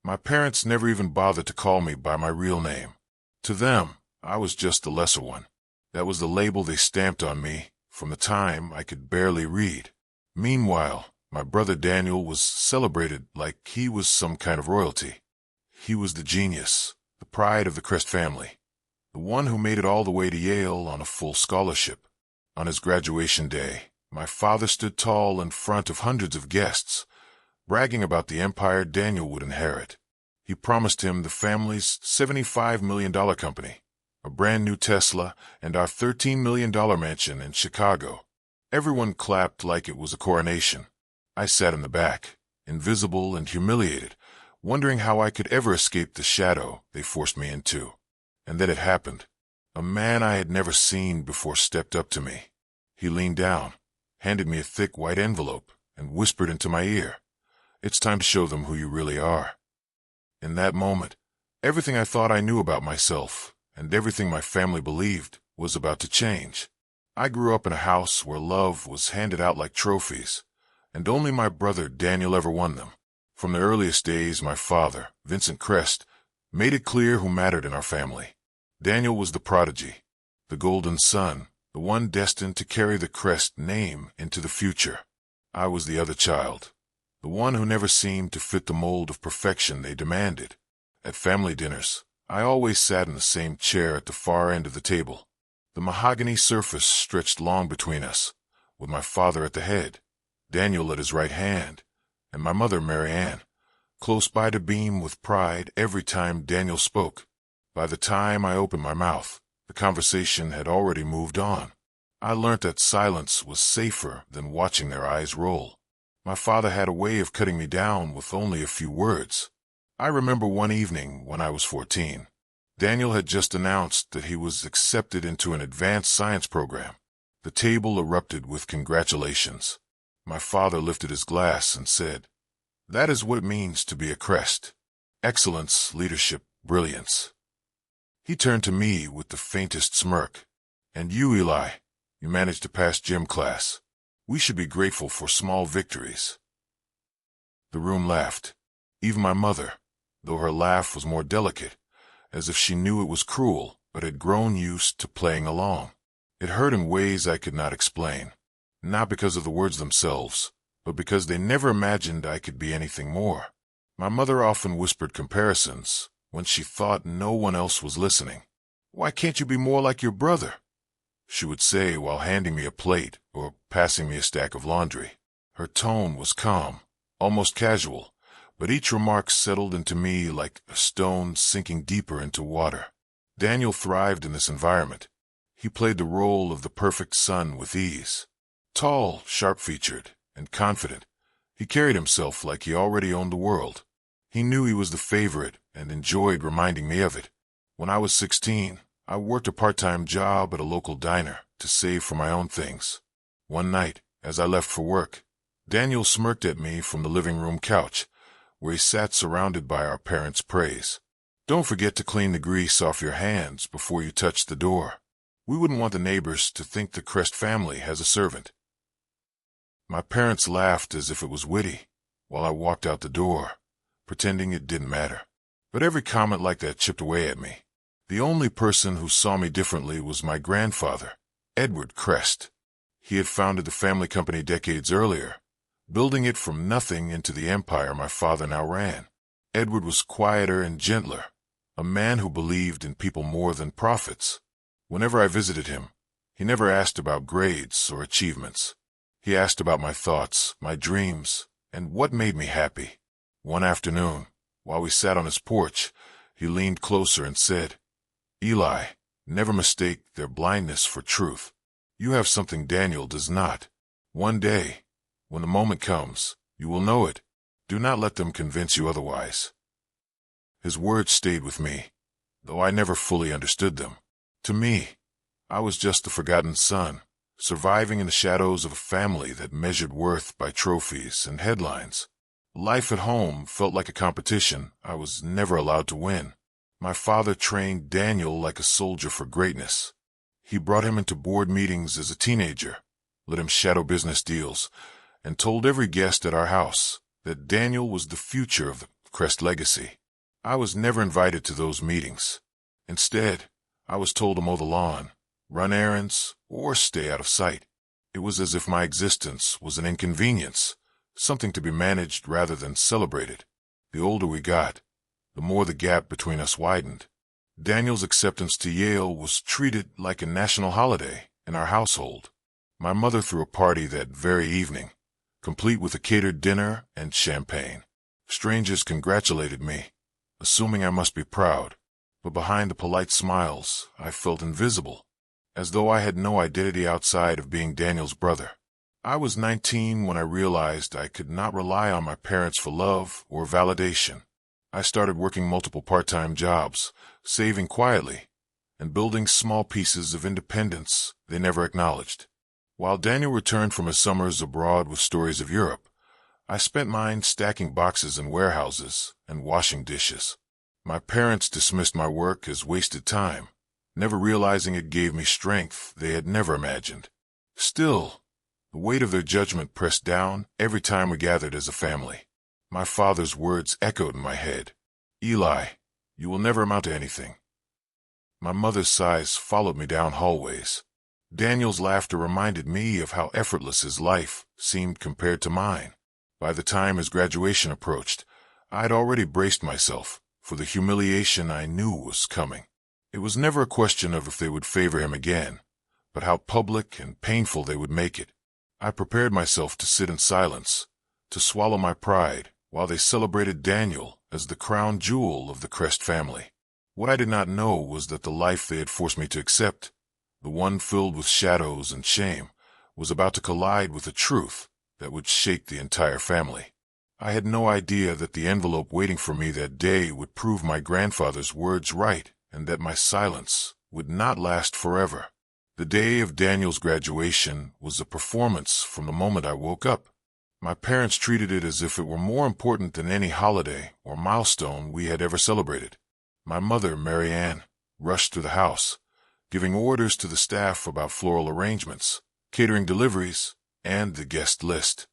My parents never even bothered to call me by my real name. To them, I was just the lesser one. That was the label they stamped on me from the time I could barely read. Meanwhile, my brother Daniel was celebrated like he was some kind of royalty. He was the genius, the pride of the Crest family, the one who made it all the way to Yale on a full scholarship. On his graduation day, my father stood tall in front of hundreds of guests, bragging about the empire Daniel would inherit. He promised him the family's $75 million company, a brand new Tesla, and our $13 million mansion in Chicago. Everyone clapped like it was a coronation. I sat in the back, invisible and humiliated, wondering how I could ever escape the shadow they forced me into. And then it happened. A man I had never seen before stepped up to me. He leaned down, handed me a thick white envelope, and whispered into my ear, "It's time to show them who you really are." In that moment, everything I thought I knew about myself, and everything my family believed, was about to change. I grew up in a house where love was handed out like trophies, and only my brother Daniel ever won them. From the earliest days, my father, Vincent Crest, made it clear who mattered in our family. Daniel was the prodigy, the golden son, the one destined to carry the Crest name into the future. I was the other child, the one who never seemed to fit the mold of perfection they demanded. At family dinners, I always sat in the same chair at the far end of the table. The mahogany surface stretched long between us, with my father at the head, Daniel at his right hand, and my mother, Mary Ann, close by to beam with pride every time Daniel spoke. By the time I opened my mouth, the conversation had already moved on. I learnt that silence was safer than watching their eyes roll. My father had a way of cutting me down with only a few words. I remember one evening when I was 14. Daniel had just announced that he was accepted into an advanced science program. The table erupted with congratulations. My father lifted his glass and said, "That is what it means to be a Crest. Excellence, leadership, brilliance." He turned to me with the faintest smirk. "And you, Eli, you managed to pass gym class. We should be grateful for small victories." The room laughed. Even my mother, though her laugh was more delicate, as if she knew it was cruel, but had grown used to playing along. It hurt in ways I could not explain, not because of the words themselves, but because they never imagined I could be anything more. My mother often whispered comparisons when she thought no one else was listening. "Why can't you be more like your brother?" she would say while handing me a plate or passing me a stack of laundry. Her tone was calm, almost casual, but each remark settled into me like a stone sinking deeper into water. Daniel thrived in this environment. He played the role of the perfect son with ease. Tall, sharp-featured, and confident, he carried himself like he already owned the world. He knew he was the favorite and enjoyed reminding me of it. When I was 16, I worked a part-time job at a local diner to save for my own things. One night, as I left for work, Daniel smirked at me from the living room couch, where he sat surrounded by our parents' praise. "Don't forget to clean the grease off your hands before you touch the door. We wouldn't want the neighbors to think the Crest family has a servant." My parents laughed as if it was witty, while I walked out the door, pretending it didn't matter. But every comment like that chipped away at me. The only person who saw me differently was my grandfather, Edward Crest. He had founded the family company decades earlier, building it from nothing into the empire my father now ran. Edward was quieter and gentler, a man who believed in people more than profits. Whenever I visited him, he never asked about grades or achievements. He asked about my thoughts, my dreams, and what made me happy. One afternoon, while we sat on his porch, he leaned closer and said, "Eli, never mistake their blindness for truth. You have something Daniel does not. One day, when the moment comes, you will know it. Do not let them convince you otherwise." His words stayed with me, though I never fully understood them. To me, I was just the forgotten son, surviving in the shadows of a family that measured worth by trophies and headlines. Life at home felt like a competition I was never allowed to win. My father trained Daniel like a soldier for greatness. He brought him into board meetings as a teenager, let him shadow business deals, and told every guest at our house that Daniel was the future of the Crest legacy. I was never invited to those meetings. Instead, I was told to mow the lawn, run errands, or stay out of sight. It was as if my existence was an inconvenience, something to be managed rather than celebrated. The older we got, the more the gap between us widened. Daniel's acceptance to Yale was treated like a national holiday in our household. My mother threw a party that very evening, complete with a catered dinner and champagne. Strangers congratulated me, assuming I must be proud, but behind the polite smiles, I felt invisible, as though I had no identity outside of being Daniel's brother. I was 19 when I realized I could not rely on my parents for love or validation. I started working multiple part-time jobs, saving quietly, and building small pieces of independence they never acknowledged. While Daniel returned from his summers abroad with stories of Europe, I spent mine stacking boxes in warehouses and washing dishes. My parents dismissed my work as wasted time, never realizing it gave me strength they had never imagined. Still, the weight of their judgment pressed down every time we gathered as a family. My father's words echoed in my head. "Eli, you will never amount to anything." My mother's sighs followed me down hallways. Daniel's laughter reminded me of how effortless his life seemed compared to mine. By the time his graduation approached, I had already braced myself for the humiliation I knew was coming. It was never a question of if they would favor him again, but how public and painful they would make it. I prepared myself to sit in silence, to swallow my pride, while they celebrated Daniel as the crown jewel of the Crest family. What I did not know was that the life they had forced me to accept, the one filled with shadows and shame, was about to collide with a truth that would shake the entire family. I had no idea that the envelope waiting for me that day would prove my grandfather's words right, and that my silence would not last forever. The day of Daniel's graduation was a performance from the moment I woke up. My parents treated it as if it were more important than any holiday or milestone we had ever celebrated. My mother, Mary Ann, rushed through the house, giving orders to the staff about floral arrangements, catering deliveries, and the guest list.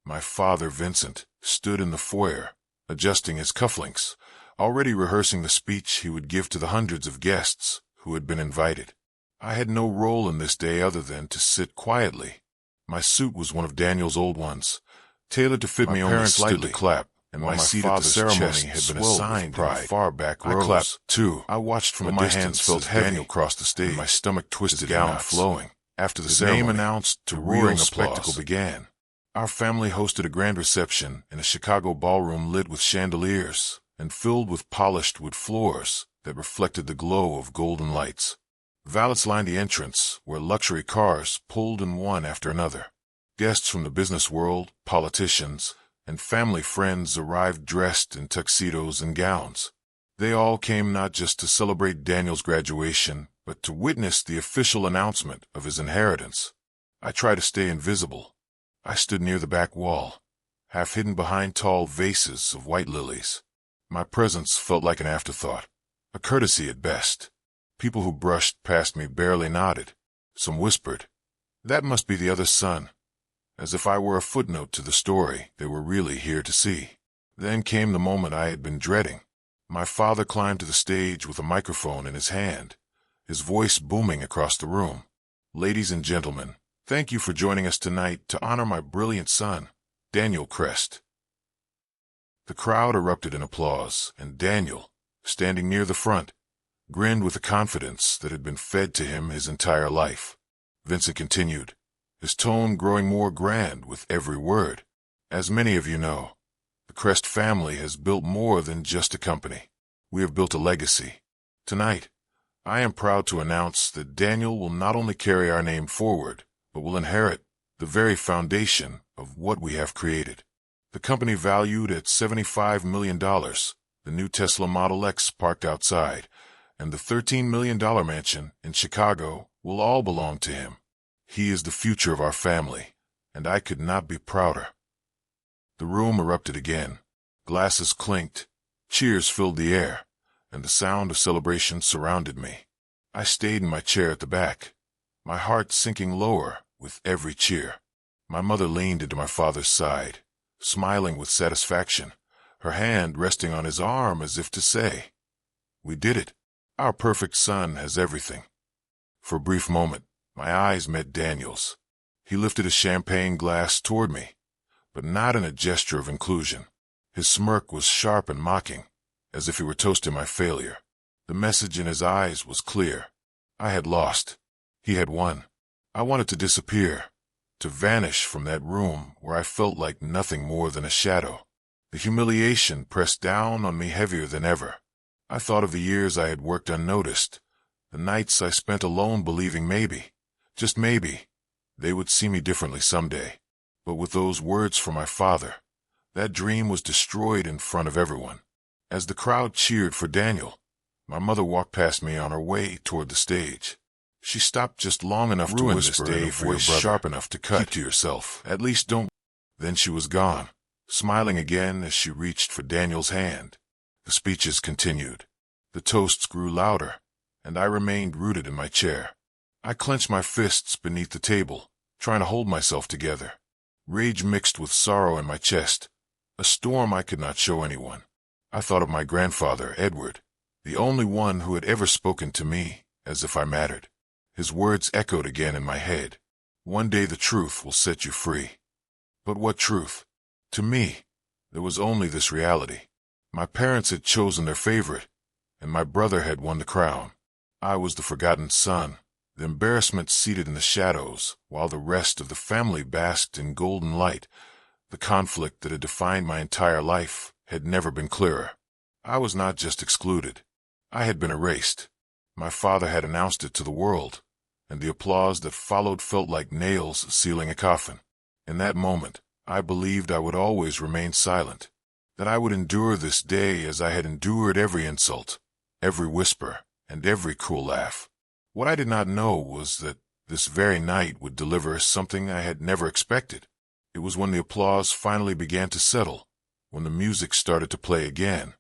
My father, Vincent, stood in the foyer, adjusting his cufflinks, already rehearsing the speech he would give to the hundreds of guests who had been invited. I had no role in this day other than to sit quietly. My suit was one of Daniel's old ones, tailored to fit me only slightly, to clap, and my seat at the ceremony had been assigned in the far back rows. I clapped, too. I watched from a distance. My hands felt heavy. Daniel crossed the stage, and my stomach twisted, his gown flowing. After the ceremony, name announced, the roaring spectacle began. Our family hosted a grand reception in a Chicago ballroom lit with chandeliers and filled with polished wood floors that reflected the glow of golden lights. Valets lined the entrance, where luxury cars pulled in one after another. Guests from the business world, politicians, and family friends arrived dressed in tuxedos and gowns. They all came not just to celebrate Daniel's graduation, but to witness the official announcement of his inheritance. I tried to stay invisible. I stood near the back wall, half hidden behind tall vases of white lilies. My presence felt like an afterthought, a courtesy at best. People who brushed past me barely nodded. Some whispered, "That must be the other son," as if I were a footnote to the story they were really here to see. Then came the moment I had been dreading. My father climbed to the stage with a microphone in his hand, his voice booming across the room. "Ladies and gentlemen, thank you for joining us tonight to honor my brilliant son, Daniel Crest." The crowd erupted in applause, and Daniel, standing near the front, grinned with a confidence that had been fed to him his entire life. Vincent continued, his tone growing more grand with every word. "As many of you know, the Crest family has built more than just a company. We have built a legacy. Tonight, I am proud to announce that Daniel will not only carry our name forward, but will inherit the very foundation of what we have created. The company valued at $75 million, the new Tesla Model X parked outside, and the $13 million mansion in Chicago will all belong to him. He is the future of our family, and I could not be prouder." The room erupted again. Glasses clinked, cheers filled the air, and the sound of celebration surrounded me. I stayed in my chair at the back, my heart sinking lower with every cheer. My mother leaned into my father's side, smiling with satisfaction, her hand resting on his arm as if to say, "We did it. Our perfect son has everything." For a brief moment, my eyes met Daniel's. He lifted a champagne glass toward me, but not in a gesture of inclusion. His smirk was sharp and mocking, as if he were toasting my failure. The message in his eyes was clear. I had lost. He had won. I wanted to disappear, to vanish from that room where I felt like nothing more than a shadow. The humiliation pressed down on me heavier than ever. I thought of the years I had worked unnoticed, the nights I spent alone believing maybe, just maybe, they would see me differently someday. But with those words from my father, that dream was destroyed in front of everyone. As the crowd cheered for Daniel, my mother walked past me on her way toward the stage. She stopped just long enough to whisper in a voice sharp enough to cut. "Keep to yourself. At least don't." Then she was gone, smiling again as she reached for Daniel's hand. The speeches continued. The toasts grew louder, and I remained rooted in my chair. I clenched my fists beneath the table, trying to hold myself together. Rage mixed with sorrow in my chest, a storm I could not show anyone. I thought of my grandfather, Edward, the only one who had ever spoken to me as if I mattered. His words echoed again in my head. "One day the truth will set you free." But what truth? To me, there was only this reality. My parents had chosen their favorite, and my brother had won the crown. I was the forgotten son, the embarrassment seated in the shadows, while the rest of the family basked in golden light. The conflict that had defined my entire life had never been clearer. I was not just excluded. I had been erased. My father had announced it to the world, and the applause that followed felt like nails sealing a coffin. In that moment, I believed I would always remain silent, that I would endure this day as I had endured every insult, every whisper, and every cruel laugh. What I did not know was that this very night would deliver something I had never expected. It was when the applause finally began to settle, when the music started to play again,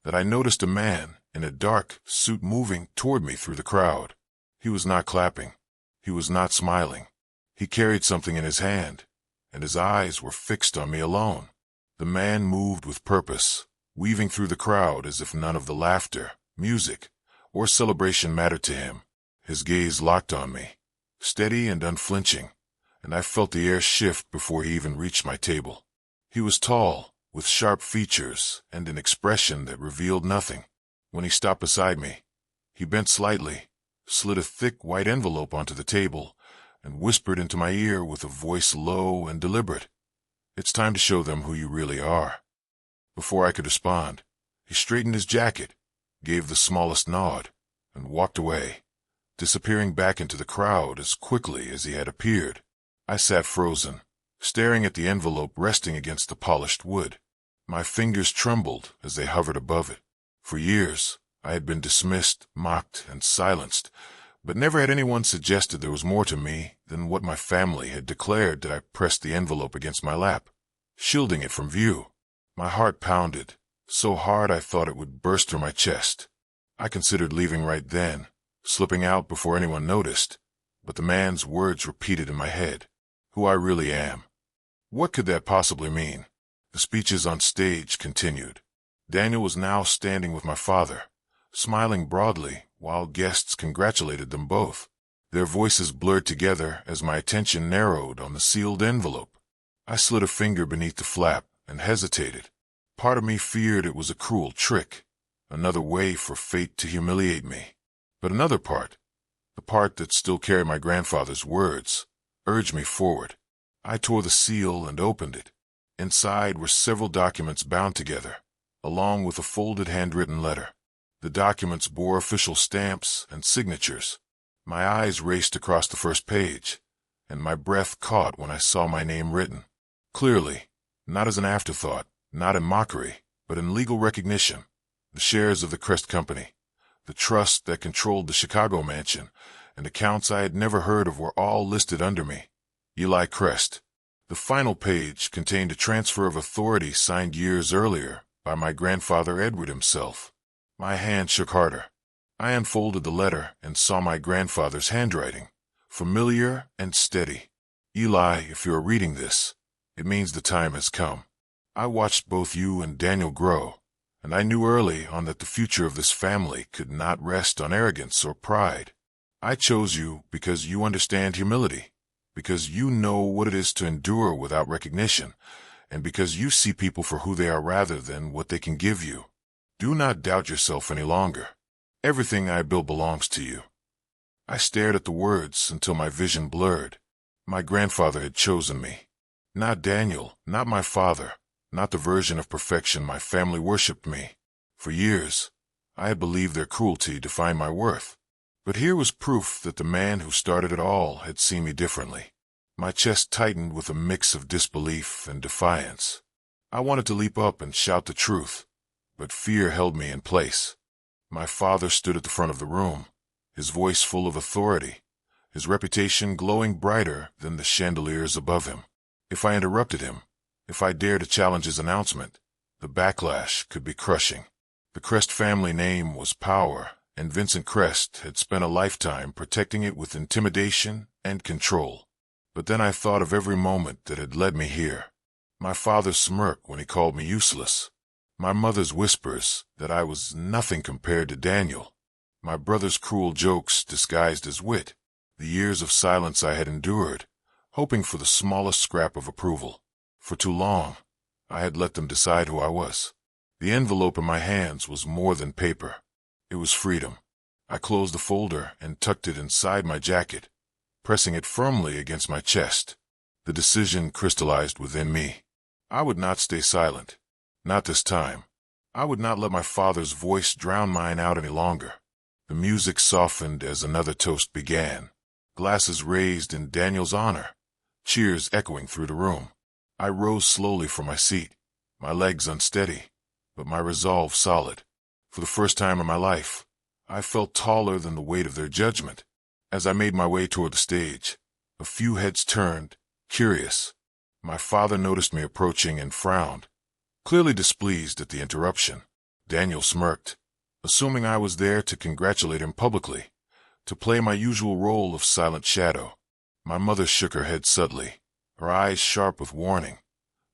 that I noticed a man in a dark suit moving toward me through the crowd. He was not clapping. He was not smiling. He carried something in his hand, and his eyes were fixed on me alone. The man moved with purpose, weaving through the crowd as if none of the laughter, music, or celebration mattered to him. His gaze locked on me, steady and unflinching, and I felt the air shift before he even reached my table. He was tall, with sharp features and an expression that revealed nothing. When he stopped beside me, he bent slightly, slid a thick white envelope onto the table, and whispered into my ear with a voice low and deliberate, "It's time to show them who you really are." Before I could respond, he straightened his jacket, gave the smallest nod, and walked away, disappearing back into the crowd as quickly as he had appeared. I sat frozen, staring at the envelope resting against the polished wood. My fingers trembled as they hovered above it. For years, I had been dismissed, mocked, and silenced, but never had anyone suggested there was more to me than what my family had declared that I pressed the envelope against my lap, shielding it from view. My heart pounded, so hard I thought it would burst through my chest. I considered leaving right then, slipping out before anyone noticed, but the man's words repeated in my head, "Who I really am." What could that possibly mean? The speeches on stage continued. Daniel was now standing with my father, smiling broadly while guests congratulated them both. Their voices blurred together as my attention narrowed on the sealed envelope. I slid a finger beneath the flap and hesitated. Part of me feared it was a cruel trick, another way for fate to humiliate me. But another part, the part that still carried my grandfather's words, urged me forward. I tore the seal and opened it. Inside were several documents bound together, along with a folded handwritten letter. The documents bore official stamps and signatures. My eyes raced across the first page, and my breath caught when I saw my name written. Clearly, not as an afterthought, not in mockery, but in legal recognition. The shares of the Crest Company, the trust that controlled the Chicago mansion, and accounts I had never heard of were all listed under me. Eli Crest. The final page contained a transfer of authority signed years earlier by my grandfather Edward himself. My hand shook harder. I unfolded the letter and saw my grandfather's handwriting, familiar and steady. "Eli, if you are reading this, it means the time has come. I watched both you and Daniel grow, and I knew early on that the future of this family could not rest on arrogance or pride. I chose you because you understand humility, because you know what it is to endure without recognition, and because you see people for who they are rather than what they can give you. Do not doubt yourself any longer. Everything I build belongs to you. I stared at the words until my vision blurred. My grandfather had chosen me. Not Daniel, not my father, not the version of perfection my family worshipped me. For years, I had believed their cruelty defined my worth. But here was proof that the man who started it all had seen me differently. My chest tightened with a mix of disbelief and defiance. I wanted to leap up and shout the truth, but fear held me in place. My father stood at the front of the room, his voice full of authority, his reputation glowing brighter than the chandeliers above him. If I interrupted him, if I dared to challenge his announcement, the backlash could be crushing. The Crest family name was power, and Vincent Crest had spent a lifetime protecting it with intimidation and control. But then I thought of every moment that had led me here. My father's smirk when he called me useless. My mother's whispers that I was nothing compared to Daniel. My brother's cruel jokes disguised as wit. The years of silence I had endured, hoping for the smallest scrap of approval. For too long, I had let them decide who I was. The envelope in my hands was more than paper. It was freedom. I closed the folder and tucked it inside my jacket, pressing it firmly against my chest. The decision crystallized within me. I would not stay silent. Not this time. I would not let my father's voice drown mine out any longer. The music softened as another toast began. Glasses raised in Daniel's honor, cheers echoing through the room. I rose slowly from my seat, my legs unsteady, but my resolve solid. For the first time in my life, I felt taller than the weight of their judgment. As I made my way toward the stage, a few heads turned, curious. My father noticed me approaching and frowned, clearly displeased at the interruption. Daniel smirked, assuming I was there to congratulate him publicly, to play my usual role of silent shadow. My mother shook her head subtly, her eyes sharp with warning,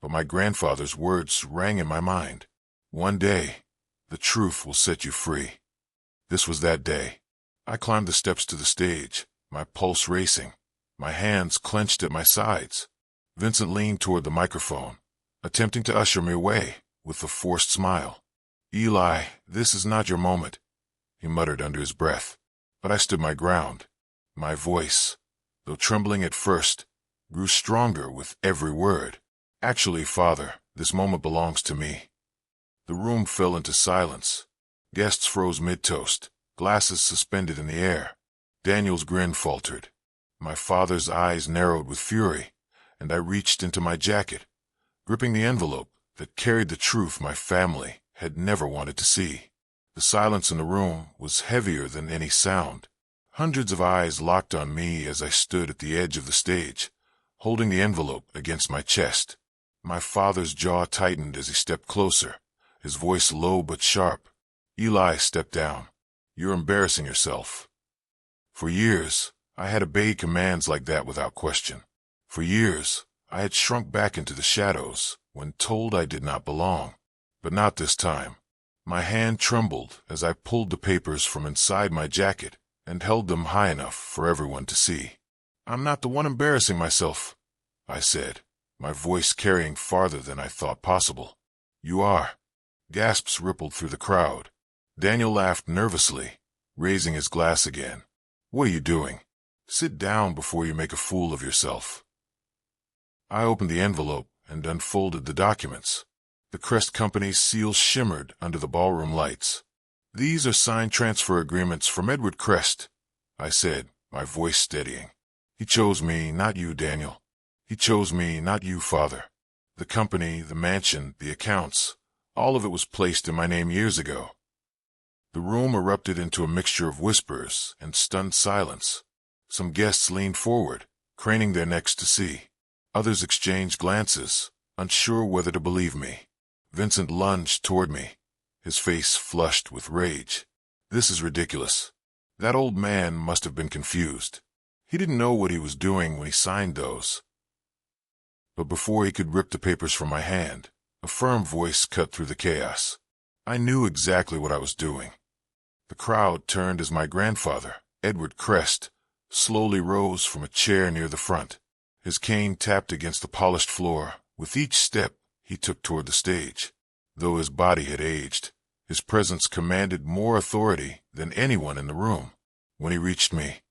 but my grandfather's words rang in my mind. One day, the truth will set you free. This was that day. I climbed the steps to the stage, my pulse racing, my hands clenched at my sides. Vincent leaned toward the microphone, attempting to usher me away with a forced smile. "Eli, this is not your moment," he muttered under his breath. But I stood my ground. My voice, though trembling at first, grew stronger with every word. "Actually, Father, this moment belongs to me." The room fell into silence. Guests froze mid-toast, glasses suspended in the air. Daniel's grin faltered. My father's eyes narrowed with fury, and I reached into my jacket, gripping the envelope that carried the truth my family had never wanted to see. The silence in the room was heavier than any sound. Hundreds of eyes locked on me as I stood at the edge of the stage, holding the envelope against my chest. My father's jaw tightened as he stepped closer, his voice low but sharp. "Eli, step down. You're embarrassing yourself." For years, I had obeyed commands like that without question. For years, I had shrunk back into the shadows when told I did not belong. But not this time. My hand trembled as I pulled the papers from inside my jacket and held them high enough for everyone to see. "I'm not the one embarrassing myself," I said, my voice carrying farther than I thought possible. "You are." Gasps rippled through the crowd. Daniel laughed nervously, raising his glass again. "What are you doing? Sit down before you make a fool of yourself." I opened the envelope and unfolded the documents. The Crest Company's seal shimmered under the ballroom lights. "These are signed transfer agreements from Edward Crest," I said, my voice steadying. "He chose me, not you, Daniel. He chose me, not you, Father. The company, the mansion, the accounts, all of it was placed in my name years ago." The room erupted into a mixture of whispers and stunned silence. Some guests leaned forward, craning their necks to see. Others exchanged glances, unsure whether to believe me. Vincent lunged toward me, his face flushed with rage. "This is ridiculous." That old man must have been confused. He didn't know what he was doing when he signed those. But before he could rip the papers from my hand, A firm voice cut through the chaos. I knew exactly what I was doing. The crowd turned as my grandfather, Edward Crest, slowly rose from a chair near the front. His cane tapped against the polished floor with each step he took toward the stage. Though his body had aged, his presence commanded more authority than anyone in the room. When he reached me,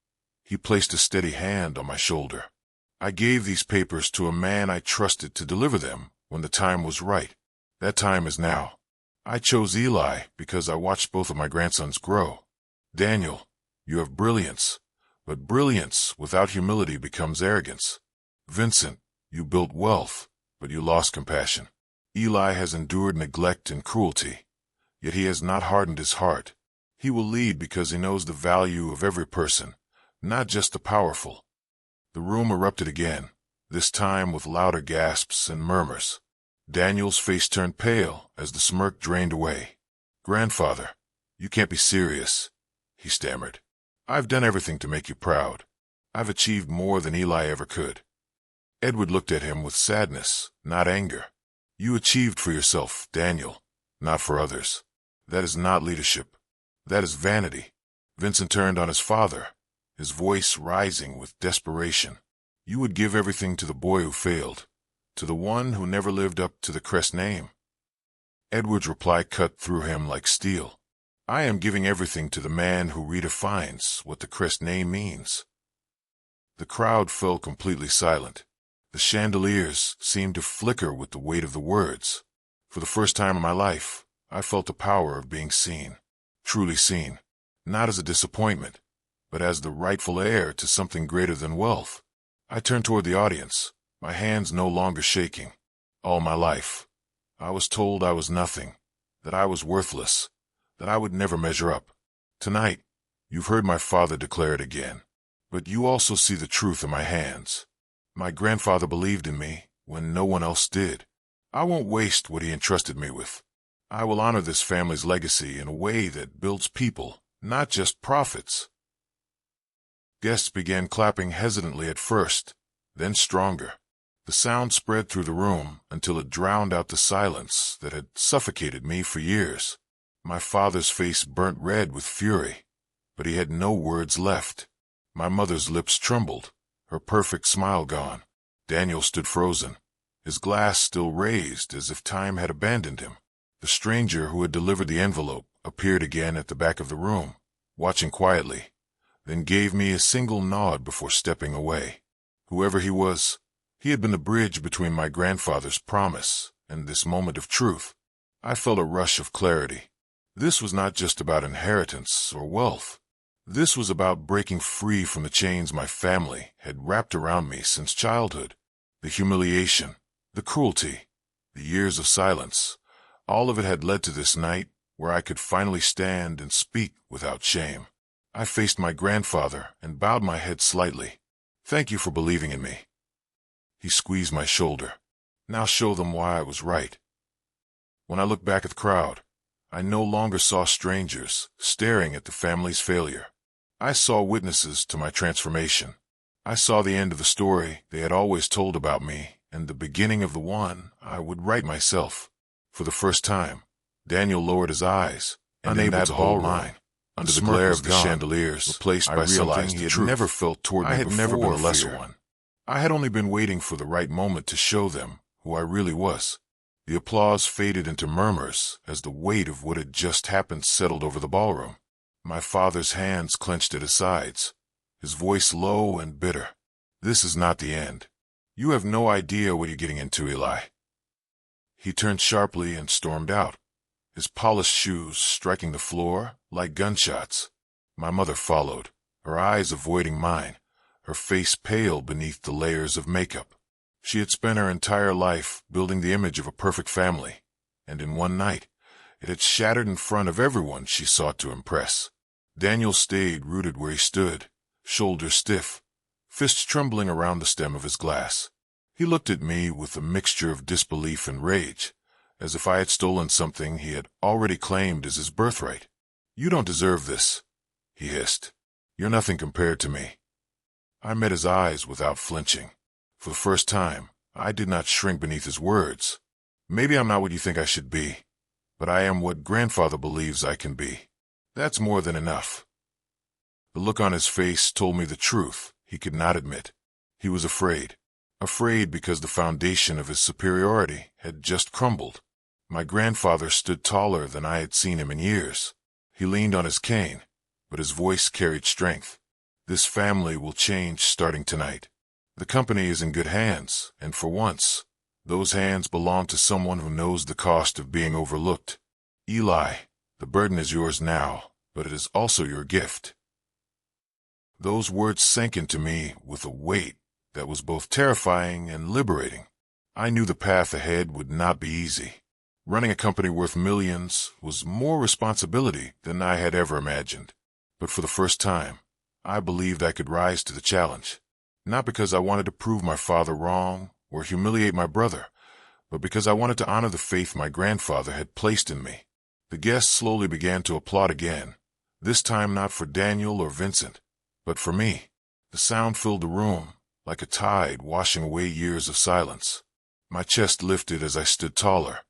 he placed a steady hand on my shoulder. I gave these papers to a man I trusted to deliver them when the time was right. That time is now. I chose Eli because I watched both of my grandsons grow. Daniel, you have brilliance, but brilliance without humility becomes arrogance. Vincent, you built wealth, but you lost compassion. Eli has endured neglect and cruelty, yet he has not hardened his heart. He will lead because he knows the value of every person, not just the powerful. The room erupted again, this time with louder gasps and murmurs. Daniel's face turned pale as the smirk drained away. Grandfather, you can't be serious, he stammered. I've done everything to make you proud. I've achieved more than Eli ever could. Edward looked at him with sadness, not anger. You achieved for yourself, Daniel, not for others. That is not leadership. That is vanity. Vincent turned on his father, his voice rising with desperation. You would give everything to the boy who failed, to the one who never lived up to the Crest name. Edward's reply cut through him like steel. I am giving everything to the man who redefines what the Crest name means. The crowd fell completely silent. The chandeliers seemed to flicker with the weight of the words. For the first time in my life, I felt the power of being seen, truly seen, not as a disappointment, but as the rightful heir to something greater than wealth. I turned toward the audience, my hands no longer shaking. All my life, I was told I was nothing, that I was worthless, that I would never measure up. Tonight, you've heard my father declare it again, but you also see the truth in my hands. My grandfather believed in me when no one else did. I won't waste what he entrusted me with. I will honor this family's legacy in a way that builds people, not just profits. Guests began clapping hesitantly at first, then stronger. The sound spread through the room until it drowned out the silence that had suffocated me for years. My father's face burnt red with fury, but he had no words left. My mother's lips trembled, her perfect smile gone. Daniel stood frozen, his glass still raised as if time had abandoned him. The stranger who had delivered the envelope appeared again at the back of the room, watching quietly, then gave me a single nod before stepping away. Whoever he was, he had been the bridge between my grandfather's promise and this moment of truth. I felt a rush of clarity. This was not just about inheritance or wealth. This was about breaking free from the chains my family had wrapped around me since childhood. The humiliation, the cruelty, the years of silence, all of it had led to this night where I could finally stand and speak without shame. I faced my grandfather and bowed my head slightly. Thank you for believing in me. He squeezed my shoulder. Now show them why I was right. When I looked back at the crowd, I no longer saw strangers staring at the family's failure. I saw witnesses to my transformation. I saw the end of the story they had always told about me and the beginning of the one I would write myself. For the first time, Daniel lowered his eyes, unable to hold mine. Under the glare of the chandeliers, replaced by something he had never felt toward me before. I had never been a lesser one. I had only been waiting for the right moment to show them who I really was. The applause faded into murmurs as the weight of what had just happened settled over the ballroom. My father's hands clenched at his sides, his voice low and bitter. This is not the end. You have no idea what you're getting into, Eli. He turned sharply and stormed out, his polished shoes striking the floor like gunshots. My mother followed, her eyes avoiding mine, her face pale beneath the layers of makeup. She had spent her entire life building the image of a perfect family, and in one night, it had shattered in front of everyone she sought to impress. Daniel stayed rooted where he stood, shoulders stiff, fists trembling around the stem of his glass. He looked at me with a mixture of disbelief and rage, as if I had stolen something he had already claimed as his birthright. You don't deserve this, he hissed. You're nothing compared to me. I met his eyes without flinching. For the first time, I did not shrink beneath his words. Maybe I'm not what you think I should be, but I am what grandfather believes I can be. That's more than enough." The look on his face told me the truth he could not admit. He was afraid. Afraid because the foundation of his superiority had just crumbled. My grandfather stood taller than I had seen him in years. He leaned on his cane, but his voice carried strength. "This family will change starting tonight. The company is in good hands, and for once, those hands belong to someone who knows the cost of being overlooked. Eli, the burden is yours now, but it is also your gift." Those words sank into me with a weight that was both terrifying and liberating. I knew the path ahead would not be easy. Running a company worth millions was more responsibility than I had ever imagined. But for the first time, I believed I could rise to the challenge. Not because I wanted to prove my father wrong or humiliate my brother, but because I wanted to honor the faith my grandfather had placed in me. The guests slowly began to applaud again, this time not for Daniel or Vincent, but for me. The sound filled the room, like a tide washing away years of silence. My chest lifted as I stood taller,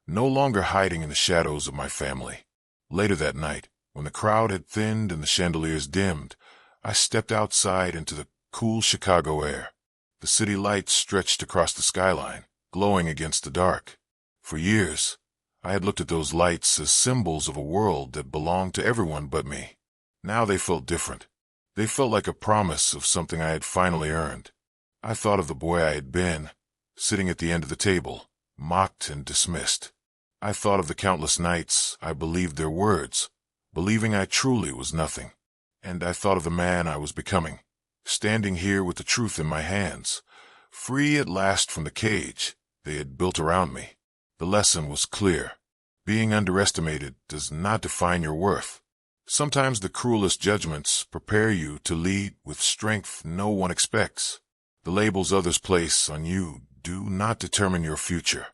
no longer hiding in the shadows of my family. Later that night, when the crowd had thinned and the chandeliers dimmed, I stepped outside into the cool Chicago air. The city lights stretched across the skyline, glowing against the dark. For years, I had looked at those lights as symbols of a world that belonged to everyone but me. Now they felt different. They felt like a promise of something I had finally earned. I thought of the boy I had been, sitting at the end of the table, mocked and dismissed. I thought of the countless nights I believed their words, believing I truly was nothing. And I thought of the man I was becoming, standing here with the truth in my hands, free at last from the cage they had built around me. The lesson was clear. Being underestimated does not define your worth. Sometimes the cruelest judgments prepare you to lead with strength no one expects. The labels others place on you do not determine your future.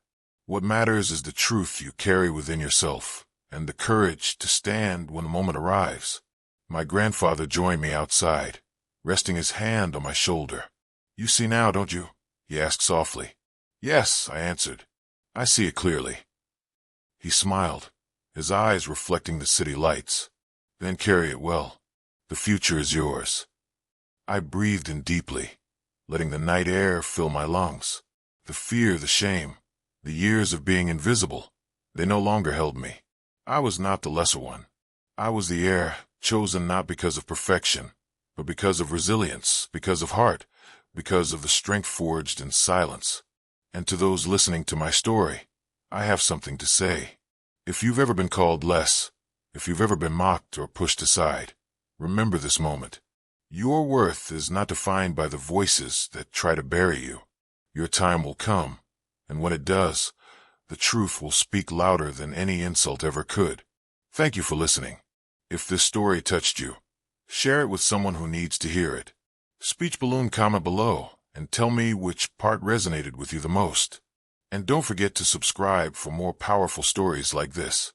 What matters is the truth you carry within yourself and the courage to stand when the moment arrives. My grandfather joined me outside, resting his hand on my shoulder. "You see now, don't you?" he asked softly. "Yes," I answered. "I see it clearly." He smiled, his eyes reflecting the city lights. "Then carry it well. The future is yours." I breathed in deeply, letting the night air fill my lungs. The fear, the shame, the years of being invisible, they no longer held me. I was not the lesser one. I was the heir, chosen not because of perfection, but because of resilience, because of heart, because of the strength forged in silence. And to those listening to my story, I have something to say. If you've ever been called less, if you've ever been mocked or pushed aside, remember this moment. Your worth is not defined by the voices that try to bury you. Your time will come, and when it does, the truth will speak louder than any insult ever could. Thank you for listening. If this story touched you, share it with someone who needs to hear it. Speech balloon comment below and tell me which part resonated with you the most. And don't forget to subscribe for more powerful stories like this.